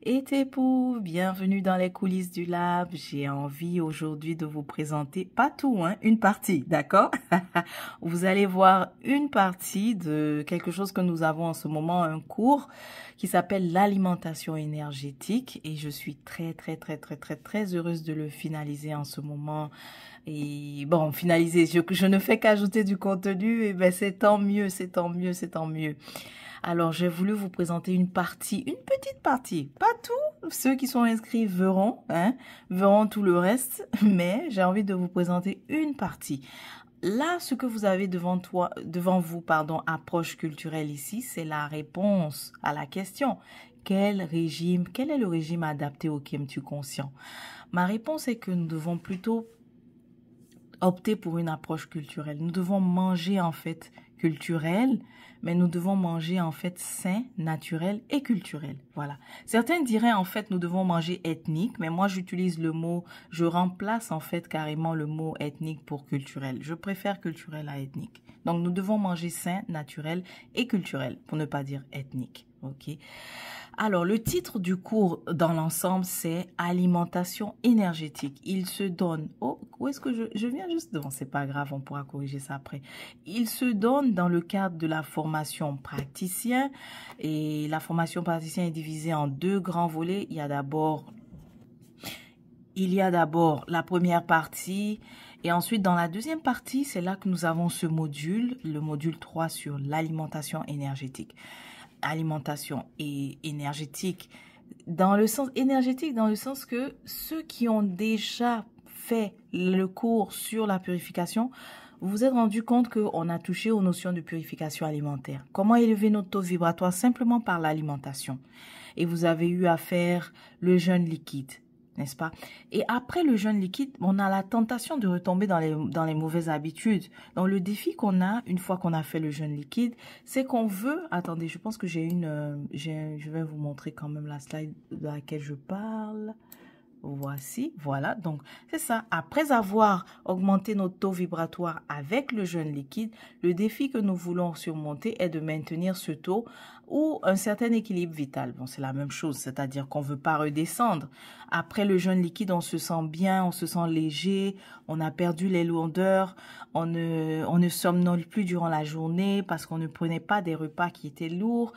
Et Tepou, bienvenue dans les coulisses du lab. J'ai envie aujourd'hui de vous présenter, pas tout, hein, une partie, d'accord? Vous allez voir une partie de quelque chose que nous avons en ce moment, un cours qui s'appelle l'alimentation énergétique et je suis très heureuse de le finaliser en ce moment. Et bon, finaliser, je ne fais qu'ajouter du contenu et ben c'est tant mieux, c'est tant mieux, c'est tant mieux. Alors, j'ai voulu vous présenter une partie, une petite partie. Pas tout, ceux qui sont inscrits verront, verront tout le reste, mais j'ai envie de vous présenter une partie. Là, ce que vous avez devant vous, approche culturelle ici, c'est la réponse à la question. Quel est le régime adapté au Kim-tu conscient? Ma réponse est que nous devons plutôt opter pour une approche culturelle. Nous devons manger en fait culturel, mais nous devons manger en fait sain, naturel et culturel. Voilà. Certains diraient en fait nous devons manger ethnique, mais moi j'utilise le mot, je remplace en fait carrément le mot ethnique pour culturel. Je préfère culturel à ethnique. Donc nous devons manger sain, naturel et culturel, pour ne pas dire ethnique. Ok. Alors, le titre du cours dans l'ensemble, c'est alimentation énergétique. Il se donne, oh, où est-ce que je viens juste devant, c'est pas grave, on pourra corriger ça après. Il se donne dans le cadre de la formation praticien et la formation praticien est divisée en deux grands volets. Il y a d'abord la première partie et ensuite dans la deuxième partie, c'est là que nous avons ce module, le module 3 sur l'alimentation énergétique. Alimentation et énergétique dans le sens que ceux qui ont déjà fait le cours sur la purification, vous vous êtes rendu compte qu'on a touché aux notions de purification alimentaire. Comment élever notre taux vibratoire simplement par l'alimentation. Et vous avez eu à faire le jeûne liquide, n'est-ce pas? Et après le jeûne liquide, on a la tentation de retomber dans les mauvaises habitudes. Donc, le défi qu'on a, une fois qu'on a fait le jeûne liquide, c'est qu'on veut... Attendez, je pense que je vais vous montrer quand même la slide de laquelle je parle. Voici, voilà. Donc, c'est ça. Après avoir augmenté notre taux vibratoire avec le jeûne liquide, le défi que nous voulons surmonter est de maintenir ce taux ou un certain équilibre vital. Bon, c'est la même chose, c'est-à-dire qu'on veut pas redescendre. Après le jeûne liquide, on se sent bien, on se sent léger, on a perdu les lourdeurs, on ne somnole plus durant la journée parce qu'on ne prenait pas des repas qui étaient lourds.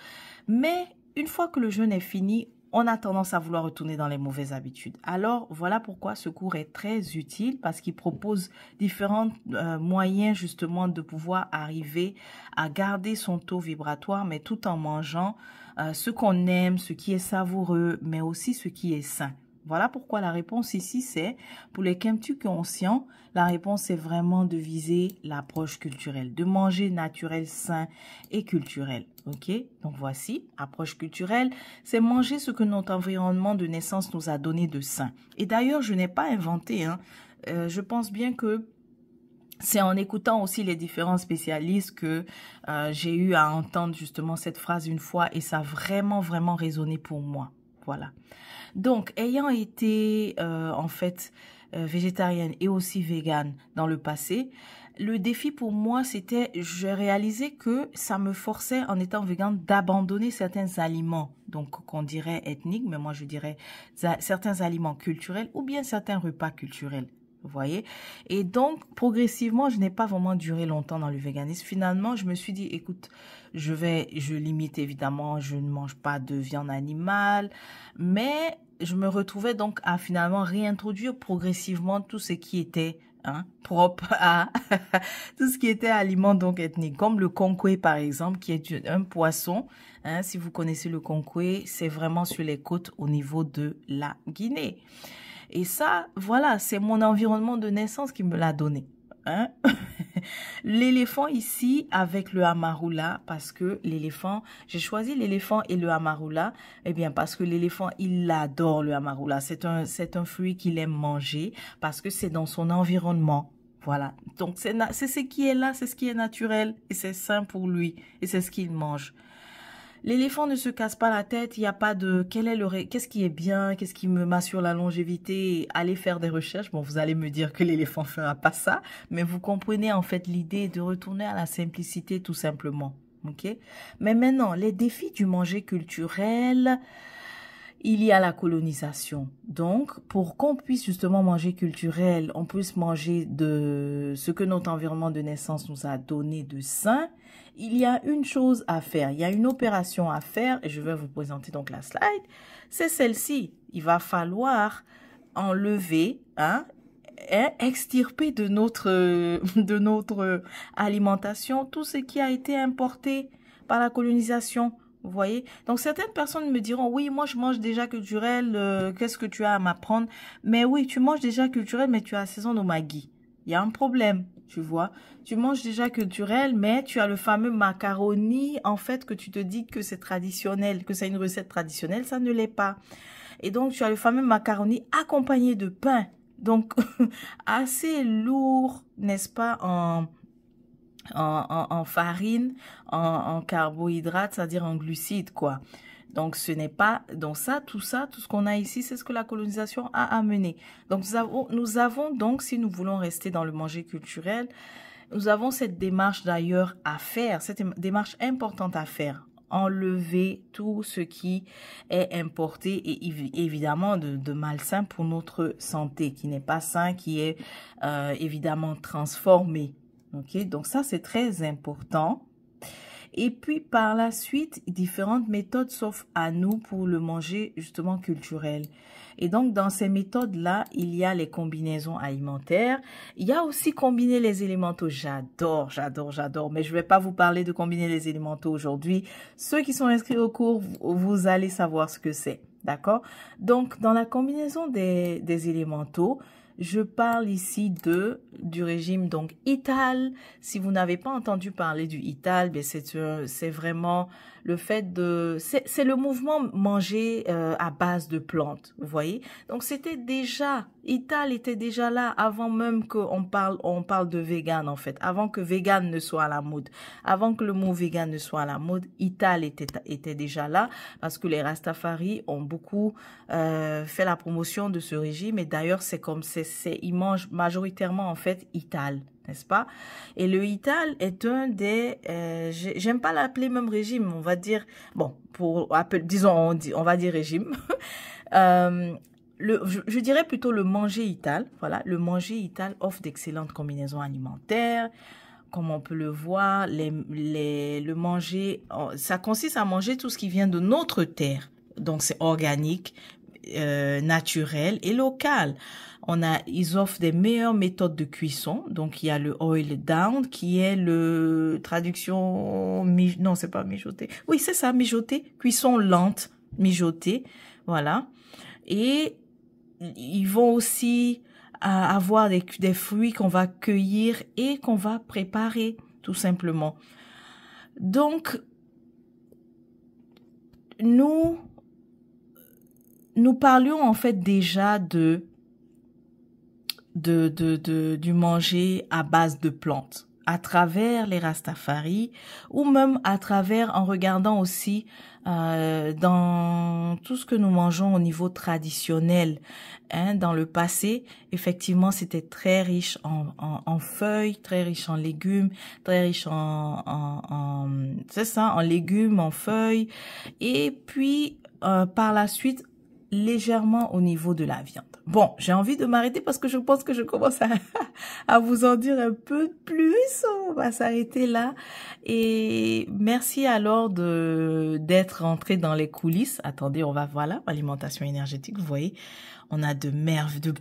Mais une fois que le jeûne est fini, on a tendance à vouloir retourner dans les mauvaises habitudes. Alors, voilà pourquoi ce cours est très utile parce qu'il propose différents moyens justement de pouvoir arriver à garder son taux vibratoire, mais tout en mangeant ce qu'on aime, ce qui est savoureux, mais aussi ce qui est sain. Voilà pourquoi la réponse ici, c'est pour les Kim-tu conscients, la réponse est vraiment de viser l'approche culturelle, de manger naturel, sain et culturel. Ok? Donc voici, approche culturelle, c'est manger ce que notre environnement de naissance nous a donné de sain. Et d'ailleurs, je n'ai pas inventé, hein. Je pense bien que c'est en écoutant aussi les différents spécialistes que j'ai eu à entendre justement cette phrase une fois et ça a vraiment résonné pour moi. Voilà. Donc, ayant été en fait végétarienne et aussi végane dans le passé, le défi pour moi, c'était, je réalisais que ça me forçait en étant végane d'abandonner certains aliments, donc qu'on dirait ethniques, mais moi je dirais certains aliments culturels ou bien certains repas culturels. Vous voyez? Et donc, progressivement, je n'ai pas vraiment duré longtemps dans le véganisme. Finalement, je me suis dit, écoute, je limite évidemment, je ne mange pas de viande animale, mais je me retrouvais donc à finalement réintroduire progressivement tout ce qui était propre à tout ce qui était aliment donc ethnique, comme le konkoué par exemple, qui est un poisson. Si vous connaissez le konkoué, c'est vraiment sur les côtes au niveau de la Guinée. Et ça, voilà, c'est mon environnement de naissance qui me l'a donné. L'éléphant ici avec le amarula, parce que l'éléphant, j'ai choisi l'éléphant et le amarula, eh bien parce que l'éléphant, il adore le amarula. C'est un fruit qu'il aime manger parce que c'est dans son environnement. Voilà. Donc c'est ce qui est là, c'est ce qui est naturel et c'est sain pour lui et c'est ce qu'il mange. L'éléphant ne se casse pas la tête, il n'y a pas de qu'est-ce qui est bien, qu'est-ce qui m'assure la longévité, allez faire des recherches. Bon, vous allez me dire que l'éléphant fera pas ça, mais vous comprenez en fait l'idée de retourner à la simplicité tout simplement. OK? Mais maintenant, les défis du manger culturel, il y a la colonisation. Donc, pour qu'on puisse justement manger culturel, on puisse manger de ce que notre environnement de naissance nous a donné de sain, il y a une chose à faire. Il y a une opération à faire et je vais vous présenter donc la slide. C'est celle-ci. Il va falloir enlever, extirper de notre alimentation tout ce qui a été importé par la colonisation. Vous voyez? Donc, certaines personnes me diront, oui, moi, je mange déjà culturel, qu'est-ce que tu as à m'apprendre? Mais oui, tu manges déjà culturel, mais tu as la saison au Maggi. Il y a un problème, tu vois. Tu manges déjà culturel, mais tu as le fameux macaroni, en fait, que tu te dis que c'est traditionnel, que c'est une recette traditionnelle, ça ne l'est pas. Et donc, tu as le fameux macaroni accompagné de pain. Donc, assez lourd, n'est-ce pas, en farine, en carbohydrates, c'est-à-dire en glucides, quoi. Donc, ce n'est pas, donc ça, tout ce qu'on a ici, c'est ce que la colonisation a amené. Donc, nous avons donc, si nous voulons rester dans le manger culturel, nous avons cette démarche d'ailleurs à faire, cette démarche importante à faire. Enlever tout ce qui est importé et évidemment de malsain pour notre santé, qui n'est pas sain, qui est évidemment transformé. Ok, donc ça c'est très important. Et puis par la suite, différentes méthodes s'offrent à nous pour le manger justement culturel. Et donc dans ces méthodes-là, il y a les combinaisons alimentaires. Il y a aussi combiner les élémentaux. J'adore. Mais je ne vais pas vous parler de combiner les élémentaux aujourd'hui. Ceux qui sont inscrits au cours, vous allez savoir ce que c'est. D'accord? Donc dans la combinaison des élémentaux, je parle ici du régime donc ITAL. Si vous n'avez pas entendu parler du ITAL, ben c'est vraiment le fait c'est le mouvement manger à base de plantes, vous voyez. Donc ITAL était déjà là avant même qu'on parle de vegan en fait, avant que vegan ne soit à la mode, avant que le mot vegan ne soit à la mode, ITAL était déjà là parce que les Rastafari ont beaucoup fait la promotion de ce régime et d'ailleurs ils mangent majoritairement en fait ITAL, n'est-ce pas? Et le ITAL est un des, j'aime pas l'appeler même régime, on va dire, bon, on va dire régime. Je dirais plutôt le manger ITAL. Voilà, le manger ITAL offre d'excellentes combinaisons alimentaires. Comme on peut le voir, le manger, ça consiste à manger tout ce qui vient de notre terre. Donc, c'est organique, naturel et local. Ils offrent des meilleures méthodes de cuisson. Donc, il y a le oil down qui est non, c'est pas mijoter. Oui, c'est ça, mijoter. Cuisson lente, mijoter. Voilà. Et ils vont aussi avoir des fruits qu'on va cueillir et qu'on va préparer, tout simplement. Donc, nous parlions en fait déjà du manger à base de plantes à travers les Rastafari ou même en regardant aussi dans tout ce que nous mangeons au niveau traditionnel. Dans le passé, effectivement, c'était très riche en feuilles, très riche en légumes, très riche en légumes, en feuilles et puis par la suite légèrement au niveau de la viande. Bon, j'ai envie de m'arrêter parce que je pense que je commence à vous en dire un peu plus. On va s'arrêter là. Et merci alors d'être rentré dans les coulisses. Attendez, voilà, alimentation énergétique, vous voyez, on a de merveilleux,